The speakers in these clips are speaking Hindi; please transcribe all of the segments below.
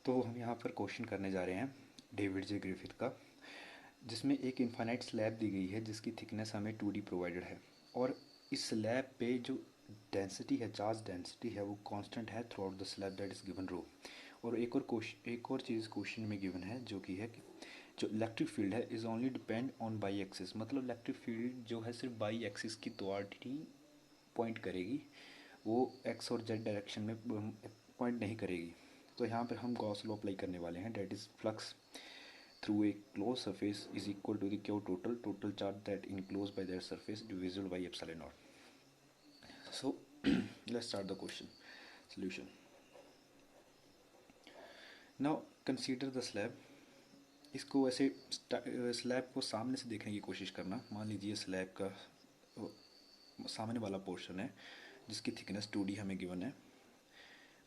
तो हम यहाँ पर क्वेश्चन करने जा रहे हैं डेविड जे ग्रिफिथ का, जिसमें एक इनफाइनाइट स्लैब दी गई है जिसकी थिकनेस हमें 2D प्रोवाइडेड है, और इस स्लैब पे जो डेंसिटी है, चार्ज डेंसिटी है, वो कांस्टेंट है throughout the slab, that is given rho. और एक और चीज़ क्वेश्चन में गिवन है जो कि है कि जो इलेक्ट्रिक फील्ड है is only depend on by axis, मतलब इलेक्ट्रिक फील्ड जो है सिर्फ बाई एक्सिस की तौर ही पॉइंट करेगी, वो एक्स और जेड डायरेक्शन में पॉइंट नहीं करेगी। तो यहाँ पर हम गॉस लॉ अप्लाई करने वाले हैं, that is flux through a closed surface is equal to the q total charge that enclosed by that surface divisible by epsilon naught. So let's start the question solution. Now consider the slab. इसको ऐसे स्लैब को सामने से देखने की कोशिश करना। मान लीजिए स्लैब का सामने वाला पोर्शन है जिसकी थिकनेस 2D हमें गिवन है,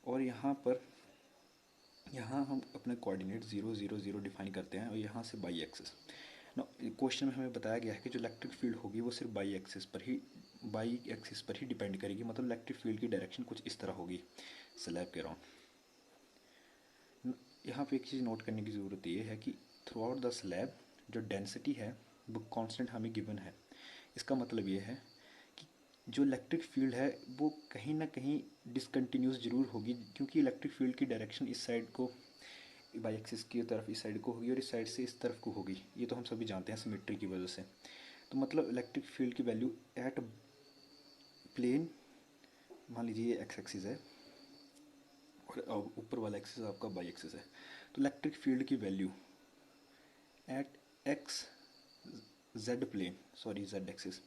और यहाँ हम अपने कोऑर्डिनेट 0 0 0 डिफाइन करते हैं, और यहाँ से बाई एक्सिस। क्वेश्चन में हमें बताया गया है कि जो इलेक्ट्रिक फील्ड होगी वो सिर्फ बाई एक्सिस पर ही डिपेंड करेगी, मतलब इलेक्ट्रिक फील्ड की डायरेक्शन कुछ इस तरह होगी स्लैब के अराउंड। यहाँ पे एक चीज़ नोट करने की ज़रूरत ये है कि थ्रू आउट द स्लैब जो डेंसिटी है वो कांस्टेंट हमें गिवन है। इसका मतलब ये है कि जो इलेक्ट्रिक फील्ड है वो कहीं ना कहीं डिसकंटिन्यूस जरूर होगी, क्योंकि इलेक्ट्रिक फील्ड की डायरेक्शन इस साइड को बाई एक्सिस की तरफ इस साइड को होगी और इस साइड से इस तरफ को होगी। ये तो हम सभी जानते हैं सिमेट्री की वजह से। तो मतलब इलेक्ट्रिक फील्ड की वैल्यू एट प्लेन, मान लीजिए ये एक्स एक्सिस है और ऊपर वाला एक्सिस आपका बाई एक्सिस है, तो इलेक्ट्रिक फील्ड की value at x z axis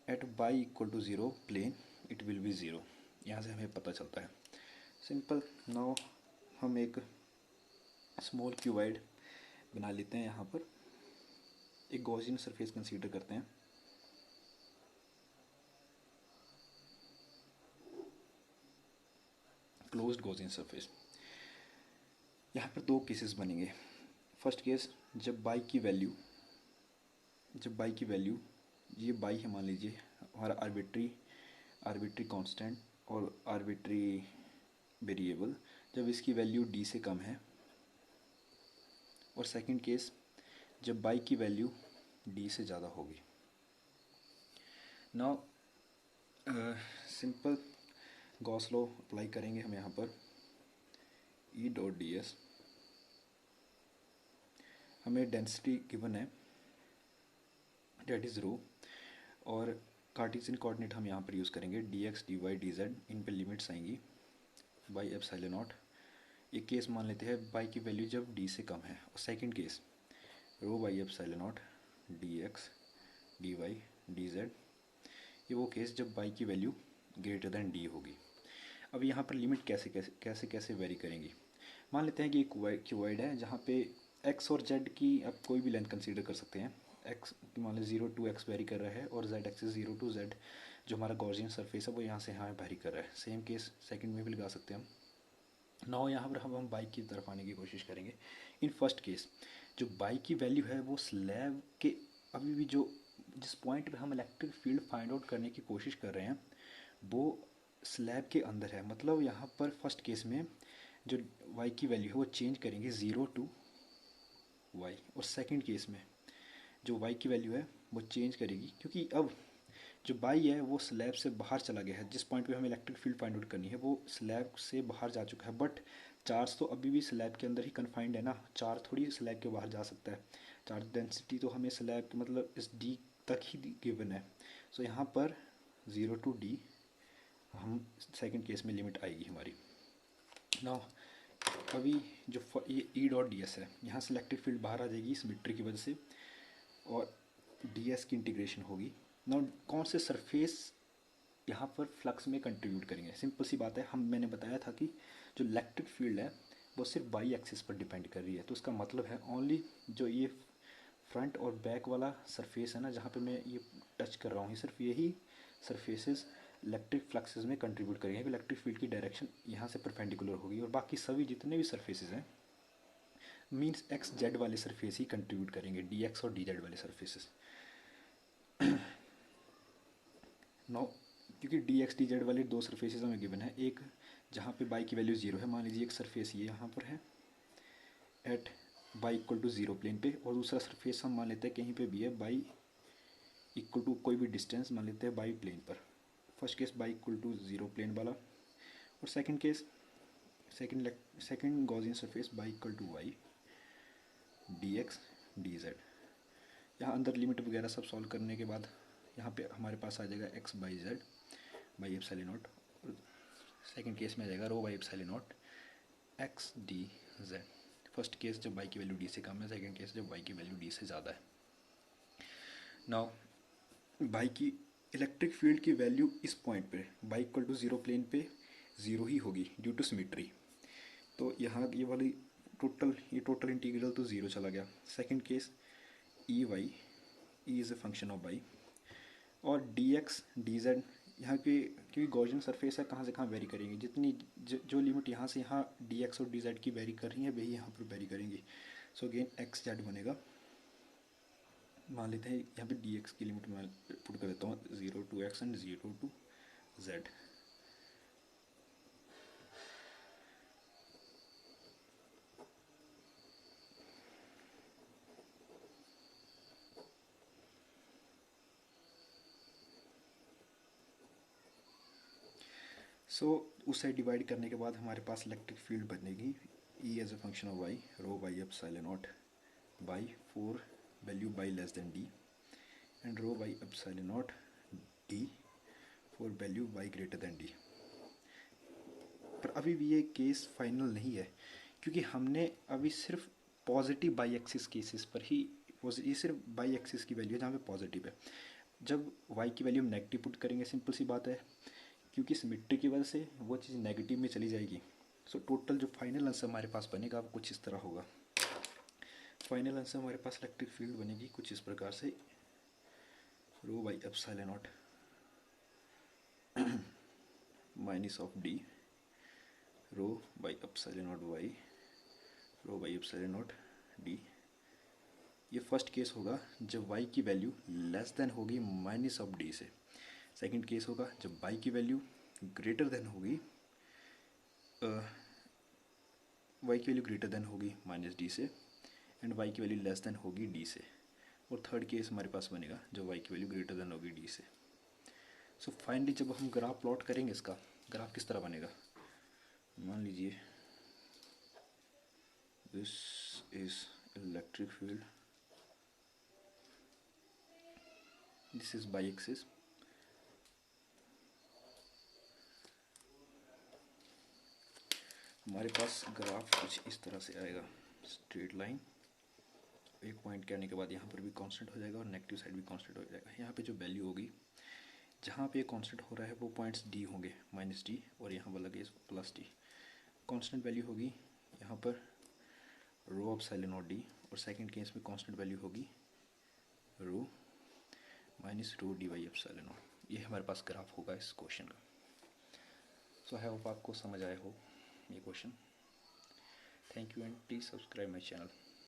at y equal to zero plane it will be zero. यहाँ से हमें पता चलता है सिंपल। नाउ हम एक स्मॉल क्यूबाइड बना लेते हैं। यहाँ पर एक गॉसियन सरफेस कंसीडर करते हैं। Closed Gaussian surface. यहाँ पर दो केसेस बनेंगे। फर्स्ट केस, जब बाई की वैल्यू ये बाई है, मान लीजिए हमारा आर्बिट्री कांस्टेंट और आर्बिट्री वेरिएबल, जब इसकी वैल्यू डी से कम है। और सेकंड केस, जब बाई की वैल्यू डी से ज़्यादा होगी। Now simple Gauss law apply करेंगे हम यहाँ पर। ई डॉट डी एस, हमें डेंसिटी गिवन है डेट इज़ रो, और कार्टेशियन कोऑर्डिनेट हम यहाँ पर यूज़ करेंगे d x d y d z, इन पर लिमिट्स आएंगी बाई एप्सिलॉन नॉट। एक केस मान लेते हैं बाई की वैल्यू जब डी से कम है, और second case rho by epsilon naught d x d y d z, ये वो केस जब बाई की वैल्यू ग्रेटर दैन डी होगी। अब यहाँ पर लिमिट कैसे वेरी करेंगी। मान लेते हैं कि एक क्यूबॉइड है जहाँ पे एक्स और जेड की आप कोई भी लेंथ कंसीडर कर सकते हैं। एक्स मान लीजिए 0 to x वेरी कर रहा है, और जेड एक्सिस 0 to z जो हमारा गॉसियन सरफेस है वो यहाँ से यहाँ वेरी कर रहा है। सेम केस सेकंड में भी लगा सकते हैं हम। नाउ यहाँ पर हम बाइक की तरफ आने की कोशिश करेंगे। इन फर्स्ट केस जो बाइक की वैल्यू है वो स्लैब के अभी भी जो जिस पॉइंट पे हम इलेक्ट्रिक फील्ड फाइंड आउट करने की कोशिश कर रहे हैं वो स्लैब के अंदर है। मतलब यहाँ पर फर्स्ट केस में जो y की वैल्यू है वो चेंज करेंगे 0 to y, और सेकंड केस में जो y की वैल्यू है वो चेंज करेगी, क्योंकि अब जो बाई है वो स्लैब से बाहर चला गया है। जिस पॉइंट पे हमें इलेक्ट्रिक फील्ड फाइंड आउट करनी है वो स्लैब से बाहर जा चुका है, बट चार्ज तो अभी भी स्लैब के अंदर ही कन्फाइंड है ना। चार्ज थोड़ी स्लैब के बाहर जा सकता है। चार्ज डेंसिटी तो हमें स्लैब मतलब इस डी तक ही गिवन है। सो यहाँ पर 0 to d हम सेकंड केस में लिमिट आएगी हमारी। नाउ अभी जो ये ई डॉट डी एस है, यहाँ से इलेक्ट्रिक फील्ड बाहर आ जाएगी सिमेट्री की वजह से, और डी एस की इंटीग्रेशन होगी। नाउ कौन से सरफेस यहाँ पर फ्लक्स में कंट्रीब्यूट करेंगे। सिंपल सी बात है, मैंने बताया था कि जो इलेक्ट्रिक फील्ड है वो सिर्फ बाई एक्सिस पर डिपेंड कर रही है। तो उसका मतलब है ओनली जो ये फ्रंट और बैक वाला सरफेस है ना, जहाँ पे मैं ये टच कर रहा हूँ, ये सिर्फ यही सरफेसेस इलेक्ट्रिक फ्लक्सेस में कंट्रीब्यूट करेंगे। इलेक्ट्रिक फील्ड की डायरेक्शन यहाँ से परपेंडिकुलर होगी, और बाकी सभी जितने भी सरफेसेस हैं मीन्स एक्स जेड वाले सरफेस ही कंट्रीब्यूट करेंगे, डी एक्स और डी जेड वाले सरफेसेस। नो क्योंकि डी एक्स डी जेड वाले दो सरफेसेस हमें गिवन है, एक जहाँ पे बाई की वैल्यू 0 है, मान लीजिए एक सरफेस ये यहाँ पर है at y equal to 0 plane पे, और दूसरा सरफेस हम मान लेते हैं कहीं पे भी है बाई इक्वल टू कोई भी डिस्टेंस मान लेते हैं बाई प्लेन पर। First case y equal to 0 plane वाला, और second case second Gaussian surface y equal to y d x d z. यहाँ अंदर लिमिट वगैरह सब सॉल्व करने के बाद यहाँ पे हमारे पास आ जाएगा x by z by epsilon naught, और सेकंड केस में आ जाएगा rho by epsilon naught x d z. First case जब बाई की वैल्यू डी से कम है, सेकंड केस जब बाई की वैल्यू डी से ज़्यादा है। नाउ बाई की इलेक्ट्रिक फील्ड की वैल्यू इस पॉइंट पे बाई इक्वल टू 0 प्लेन पे 0 ही होगी ड्यू टू सिमेट्री। तो यहाँ ये वाली टोटल इंटीग्रल तो 0 चला गया। Second case E y, E is a function of y, और डी एक्स डी जेड यहाँ पे क्योंकि गॉसियन सरफेस है कहाँ से कहाँ वेरी करेंगे, जितनी जो लिमिट यहाँ से यहाँ डी एक्स और डी जेड की वेरी कर रही है वही यहाँ पर वेरी करेंगी। सो अगेन एक्स जेड बनेगा, मान लेते हैं यहाँ पे डी एक्स की लिमिट मैं पुट कर देता हूँ 0 to x and 0 to z। सो उस साइड डिवाइड करने के बाद हमारे पास इलेक्ट्रिक फील्ड बनेगी E as a function of y rho by epsilon naught by 4 value y less than d and rho by epsilon naught d for value y greater than d. पर अभी भी ये केस फाइनल नहीं है, क्योंकि हमने अभी सिर्फ पॉजिटिव बाई एक्सिस केसेस पर ही, ये सिर्फ बाई एक्सिस की वैल्यू है जहाँ पे पॉजिटिव है। जब वाई की वैल्यू हम नेगेटिव पुट करेंगे, सिंपल सी बात है, क्योंकि सिमेट्री की वजह से वो चीज़ नेगेटिव में चली जाएगी। सो टोटल जो फाइनल आंसर हमारे पास बनेगा वो कुछ इस तरह होगा। फाइनल आंसर हमारे पास इलेक्ट्रिक फील्ड बनेगी कुछ इस प्रकार से, rho by epsilon naught minus of d rho by epsilon naught y rho by epsilon naught d. ये फर्स्ट केस होगा जब y की वैल्यू लेस देन होगी माइनस ऑफ डी से। सेकंड केस होगा जब y की वैल्यू ग्रेटर देन होगी y की वैल्यू ग्रेटर देन होगी माइनस डी से, एंड y की वैल्यू लेस देन होगी d से। और थर्ड केस हमारे पास बनेगा जब y की वैल्यू ग्रेटर देन होगी d से। सो फाइनली जब हम ग्राफ प्लॉट करेंगे, इसका ग्राफ किस तरह बनेगा, मान लीजिए this is electric field, this is by axis, हमारे पास ग्राफ कुछ इस तरह से आएगा, स्ट्रेट लाइन, एक पॉइंट के आने के बाद यहाँ पर भी कांस्टेंट हो जाएगा और नेगेटिव साइड भी कांस्टेंट हो जाएगा। यहाँ पे जो वैल्यू होगी जहाँ पे कांस्टेंट हो रहा है वो पॉइंट्स डी होंगे माइनस डी, और यहाँ पर लगे प्लस डी। कांस्टेंट वैल्यू होगी यहाँ पर रो एप्सिलॉन नॉट डी, और सेकंड केस में कांस्टेंट वैल्यू होगी rho minus rho d by epsilon naught. ये हमारे पास ग्राफ होगा इस क्वेश्चन का। सो आई होप आपको समझ आया हो ये question. Thank you and please subscribe my channel.